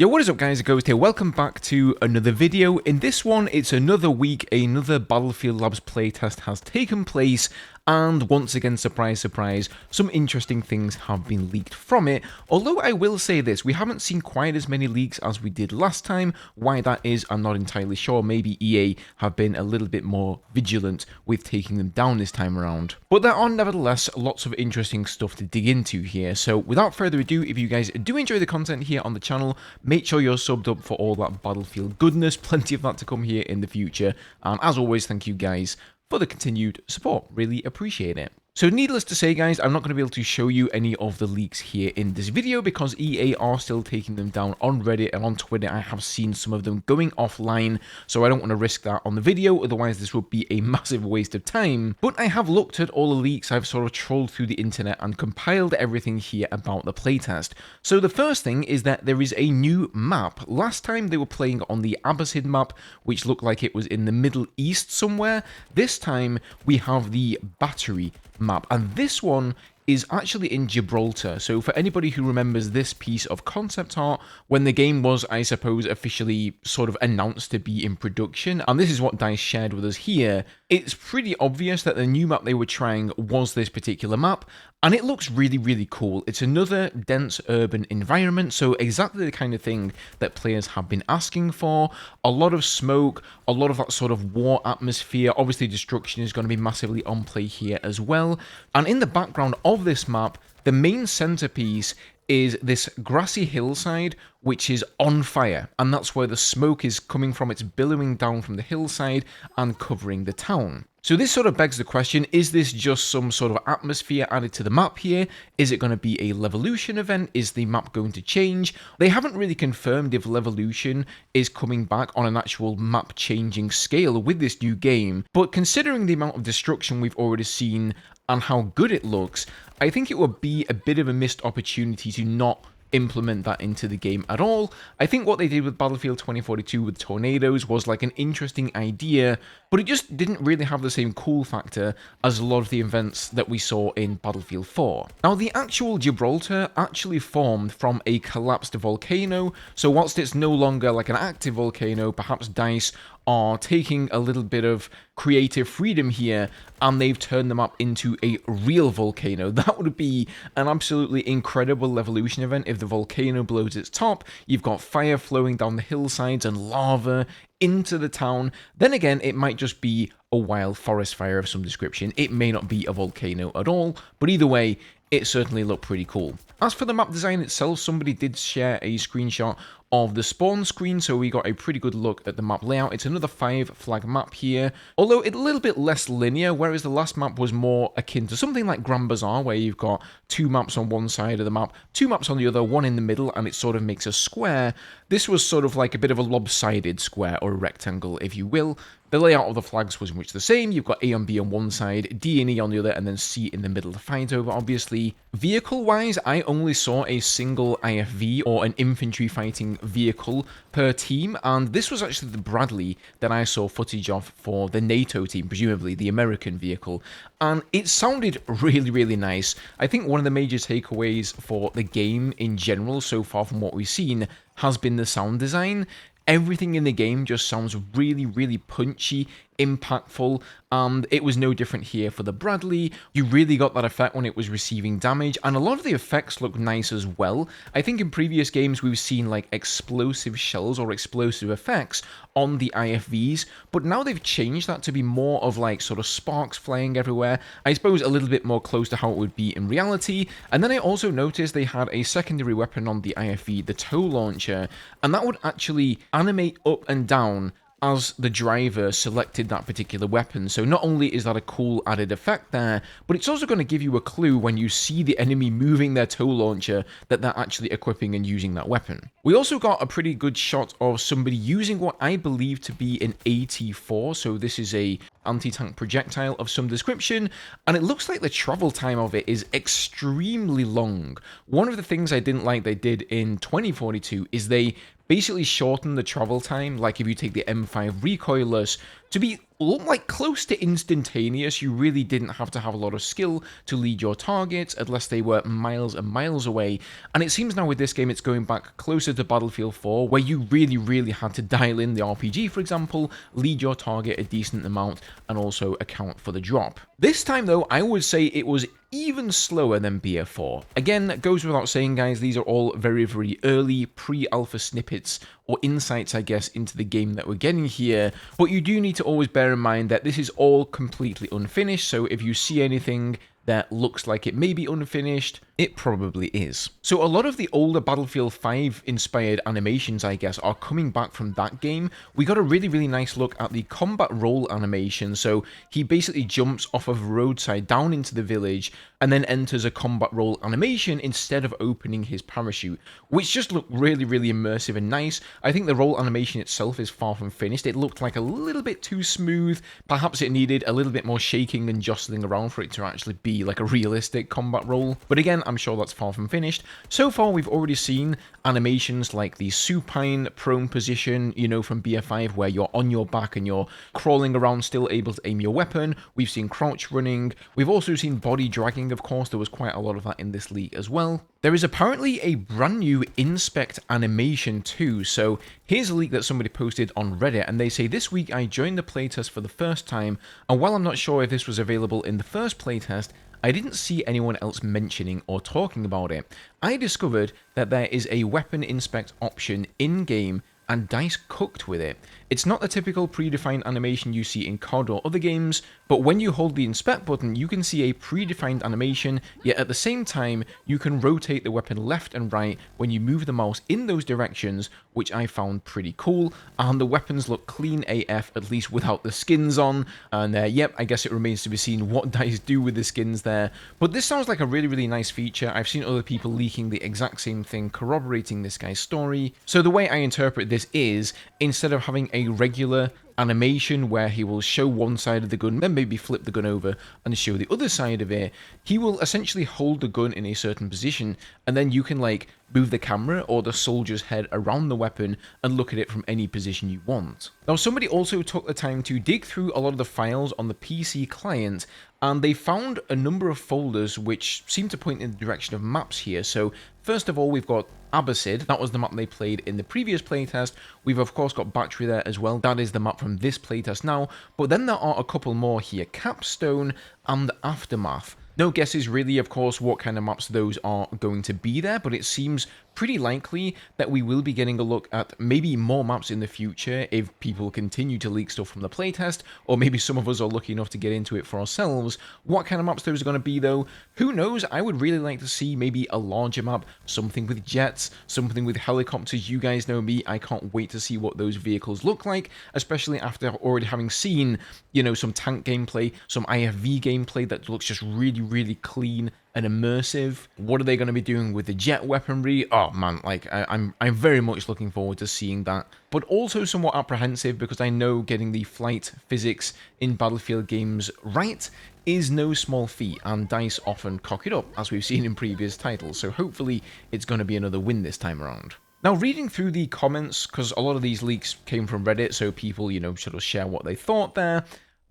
Yo, what is up guys, Ghost here, welcome back to another video. In this one, it's another week, another Battlefield Labs playtest has taken place, and once again, surprise, surprise, some interesting things have been leaked from it. Although I will say this, we haven't seen quite as many leaks as we did last time. Why that is, I'm not entirely sure. Maybe EA have been a little bit more vigilant with taking them down this time around. But there are nevertheless lots of interesting stuff to dig into here. So without further ado, if you guys do enjoy the content here on the channel, make sure you're subbed up for all that Battlefield goodness. Plenty of that to come here in the future. And as always, thank you guys for the continued support. Really appreciate it. So needless to say guys, I'm not going to be able to show you any of the leaks here in this video because EA are still taking them down on Reddit and on Twitter. I have seen some of them going offline, so I don't want to risk that on the video, otherwise this would be a massive waste of time. But I have looked at all the leaks, I've sort of trolled through the internet and compiled everything here about the playtest. So the first thing is that there is a new map. Last time they were playing on the Abbasid map, which looked like it was in the Middle East somewhere. This time we have the Battery map, and this one is actually in Gibraltar. So for anybody who remembers this piece of concept art, when the game was, I suppose, officially sort of announced to be in production, and this is what DICE shared with us here, it's pretty obvious that the new map they were trying was this particular map, and it looks really, really cool. It's another dense urban environment, so exactly the kind of thing that players have been asking for. A lot of smoke, a lot of that sort of war atmosphere. Obviously, destruction is going to be massively on play here as well. And in the background of this map, the main centerpiece is this grassy hillside which is on fire, and that's where the smoke is coming from. It's billowing down from the hillside and covering the town. So this sort of begs the question, is this just some sort of atmosphere added to the map here? Is it going to be a Levolution event? Is the map going to change? They haven't really confirmed if Levolution is coming back on an actual map changing scale with this new game, but considering the amount of destruction we've already seen and how good it looks, I think it would be a bit of a missed opportunity to not implement that into the game at all. I think what they did with Battlefield 2042 with tornadoes was like an interesting idea, but it just didn't really have the same cool factor as a lot of the events that we saw in Battlefield 4. Now, the actual Gibraltar actually formed from a collapsed volcano, so whilst it's no longer like an active volcano, perhaps DICE are taking a little bit of creative freedom here, and they've turned them up into a real volcano. That would be an absolutely incredible Levolution event if the volcano blows its top, you've got fire flowing down the hillsides and lava into the town. Then again, it might just be a wild forest fire of some description. It may not be a volcano at all, but either way, it certainly looked pretty cool. As for the map design itself, somebody did share a screenshot of the spawn screen, so we got a pretty good look at the map layout. It's another 5 flag map here, although it's a little bit less linear, whereas the last map was more akin to something like Grand Bazaar, where you've got 2 maps on one side of the map, 2 maps on the other, one in the middle, and it sort of makes a square. This was sort of like a bit of a lopsided square, or a rectangle, if you will. The layout of the flags was much the same. You've got A and B on one side, D and E on the other, and then C in the middle to fight over, obviously. Vehicle-wise, I only saw a single IFV, or an infantry fighting vehicle, per team, and this was actually the Bradley that I saw footage of for the NATO team, presumably the American vehicle, and it sounded really, really nice. I think one of the major takeaways for the game in general so far from what we've seen has been the sound design. Everything in the game just sounds really, really punchy, impactful, and it was no different here for the Bradley. You really got that effect when it was receiving damage, and a lot of the effects look nice as well. I think in previous games we've seen like explosive shells or explosive effects on the IFVs, but now they've changed that to be more of like sort of sparks flying everywhere. I suppose a little bit more close to how it would be in reality. And then I also noticed they had a secondary weapon on the IFV, the tow launcher, and that would actually animate up and down as the driver selected that particular weapon. So not only is that a cool added effect there, but it's also going to give you a clue when you see the enemy moving their tow launcher that they're actually equipping and using that weapon. We also got a pretty good shot of somebody using what I believe to be an AT-4, so this is a anti-tank projectile of some description, and it looks like the travel time of it is extremely long. One of the things I didn't like they did in 2042 is they basically shorten the travel time. Like if you take the M5 recoilless To be like close to instantaneous, you really didn't have to have a lot of skill to lead your targets unless they were miles and miles away. And it seems now with this game it's going back closer to Battlefield 4, where you really had to dial in the RPG, for example, lead your target a decent amount, and also account for the drop. This time though, I would say it was even slower than BF4. Again, that goes without saying, guys, these are all very early pre-alpha snippets or insights, I guess, into the game that we're getting here, but you do need to always bear in mind that this is all completely unfinished, so if you see anything that looks like it may be unfinished, it probably is. So a lot of the older Battlefield 5 inspired animations, I guess, are coming back from that game. We got a really nice look at the combat roll animation. So he basically jumps off of a roadside down into the village and then enters a combat roll animation instead of opening his parachute, which just looked really immersive and nice. I think the roll animation itself is far from finished. It looked like a little bit too smooth. Perhaps it needed a little bit more shaking and jostling around for it to actually be like a realistic combat roll. But again, I'm sure that's far from finished. So far, we've already seen animations like the supine prone position, you know, from BF5, where you're on your back and you're crawling around, still able to aim your weapon. We've seen crouch running. We've also seen body dragging, of course. There was quite a lot of that in this leak as well. There is apparently a brand new inspect animation too. So here's a leak that somebody posted on Reddit, and they say, "This week I joined the playtest for the first time, and while I'm not sure if this was available in the first playtest, I didn't see anyone else mentioning or talking about it. I discovered that there is a weapon inspect option in-game and DICE cooked with it. It's not the typical predefined animation you see in COD or other games, but when you hold the inspect button, you can see a predefined animation, yet at the same time, you can rotate the weapon left and right when you move the mouse in those directions, which I found pretty cool, and the weapons look clean AF, at least without the skins on, and yep, I guess it remains to be seen what DICE do with the skins there, but this sounds like a really nice feature. I've seen other people leaking the exact same thing, corroborating this guy's story. So the way I interpret this is, instead of having a regular animation where he will show one side of the gun, then maybe flip the gun over and show the other side of it, he will essentially hold the gun in a certain position, and then you can like move the camera or the soldier's head around the weapon and look at it from any position you want. Now, somebody also took the time to dig through a lot of the files on the PC client, and they found a number of folders which seem to point in the direction of maps here. So first of all, we've got Abbasid. That was the map they played in the previous playtest. We've of course got Battery there as well. That is the map from this playtest now. But then there are a couple more here. Capstone and Aftermath. No guesses really, of course, what kind of maps those are going to be there, but it seems pretty likely that we will be getting a look at maybe more maps in the future if people continue to leak stuff from the playtest, or maybe some of us are lucky enough to get into it for ourselves. What kind of maps those are going to be though, who knows? I would really like to see maybe a larger map, something with jets, something with helicopters. You guys know me, I can't wait to see what those vehicles look like, especially after already having seen, you know, some tank gameplay, some IFV gameplay that looks just really clean and immersive. What are they going to be doing with the jet weaponry? Oh man, like I'm very much looking forward to seeing that, but also somewhat apprehensive because I know getting the flight physics in Battlefield games right is no small feat, and DICE often cock it up, as we've seen in previous titles, so hopefully it's going to be another win this time around. Now, reading through the comments, because a lot of these leaks came from Reddit, so people, you know, sort of share what they thought there.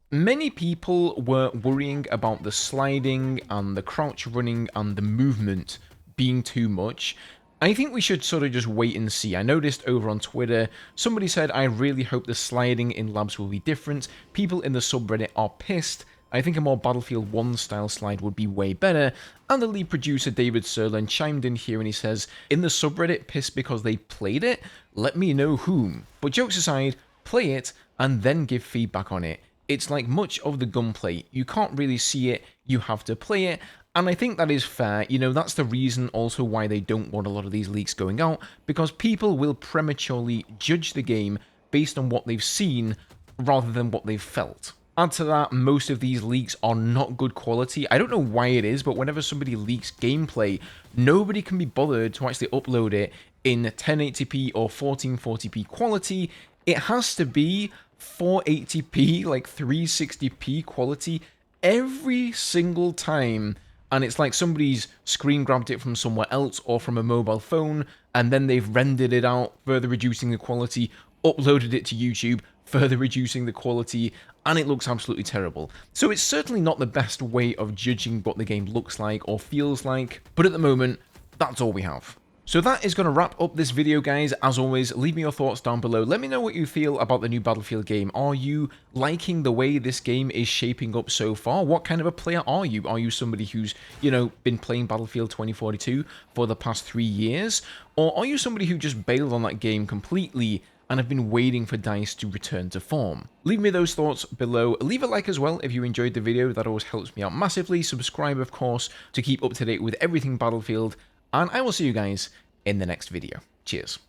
Many people were worrying about the sliding and the crouch running and the movement being too much. I think we should sort of just wait and see. I noticed over on Twitter, somebody said, "I really hope the sliding in labs will be different." People in the subreddit are pissed. I think a more Battlefield 1 style slide would be way better. And the lead producer David Serlin chimed in here and he says, "In the subreddit, pissed because they played it? Let me know whom. But jokes aside, play it and then give feedback on it. It's like much of the gunplay. You can't really see it, you have to play it." And I think that is fair. You know, that's the reason also why they don't want a lot of these leaks going out, because people will prematurely judge the game based on what they've seen rather than what they've felt. Add to that, most of these leaks are not good quality. I don't know why it is, but whenever somebody leaks gameplay, nobody can be bothered to actually upload it in 1080p or 1440p quality. It has to be 480p, like 360p quality every single time. And it's like somebody's screen grabbed it from somewhere else or from a mobile phone, and then they've rendered it out, further reducing the quality, uploaded it to YouTube, further reducing the quality, and it looks absolutely terrible. So it's certainly not the best way of judging what the game looks like or feels like, but at the moment, that's all we have. So that is going to wrap up this video, guys. As always, leave me your thoughts down below. Let me know what you feel about the new Battlefield game. Are you liking the way this game is shaping up so far? What kind of a player are you? Are you somebody who's, been playing Battlefield 2042 for the past 3 years? Or are you somebody who just bailed on that game completely and have been waiting for DICE to return to form? Leave me those thoughts below. Leave a like as well if you enjoyed the video. That always helps me out massively. Subscribe, of course, to keep up to date with everything Battlefield. And I will see you guys in the next video. Cheers.